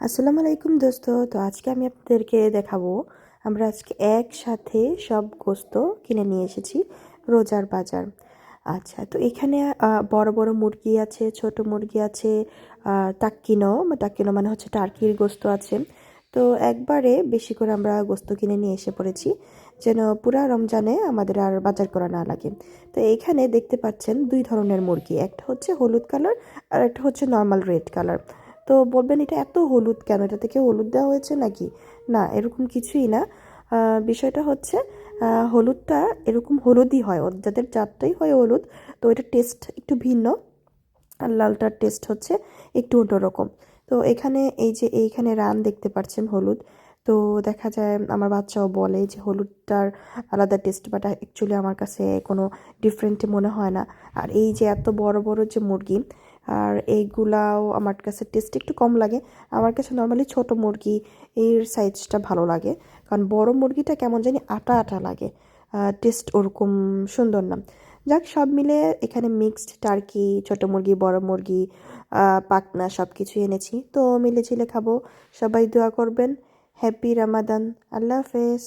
আসসালামু আলাইকুম দোস্ত। তো আজকে আমি আপনাদেরকে দেখাবো আমরা আজকে একসাথে সব গোস্ত কিনে নিয়ে এসেছি রোজার বাজার। আচ্ছা, তো এখানে বড় বড় মুরগি আছে, ছোট মুরগি আছে, টাক্কিনো মানে হচ্ছে টার্কির গোস্ত আছে। তো একবারে বেশি করে আমরা গোস্ত কিনে নিয়ে এসে পড়েছি যেন পুরা রমজানে আমাদের আর বাজার করা না লাগে। তো এইখানে দেখতে পাচ্ছেন দুই ধরনের মুরগি, একটা হচ্ছে হলুদ কালার আর একটা হচ্ছে নর্মাল রেড কালার। তো বলবেন এটা এত হলুদ কেন, এটা থেকে হলুদ দেওয়া হয়েছে নাকি? না, এরকম কিছুই না। বিষয়টা হচ্ছে হলুদটা এরকম হলুদই হয়, যাদের জাতটাই হয় হলুদ। তো এটার টেস্ট একটু ভিন্ন, আর লালটার টেস্ট হচ্ছে একটু অন্যরকম। তো এখানে এই যে এইখানে রান দেখতে পাচ্ছেন হলুদ। তো দেখা যায় আমার বাচ্চাও বলে যে হলুদটার আলাদা টেস্ট, বাট অ্যাকচুয়ালি আমার কাছে কোনো ডিফারেন্ট মনে হয় না। আর এই যে এত বড় বড় যে মুরগি, আর এইগুলাও আমার কাছে টেস্ট একটু কম লাগে। আমার কাছে নর্মালি ছোট মুরগি এর সাইজটা ভালো লাগে, কারণ বড় মুরগিটা কেমন জানি আটা আটা লাগে, টেস্ট ওরকম সুন্দর না। যাক, সব মিলে এখানে মিক্সড টার্কি, ছোট মুরগি, বড় মুরগি, পাখনা সব কিছু এনেছি। তো মিলে ঝিলে খাবো। সবাই দোয়া করবেন। হ্যাপি রামাদান। আল্লাহ হাফেজ।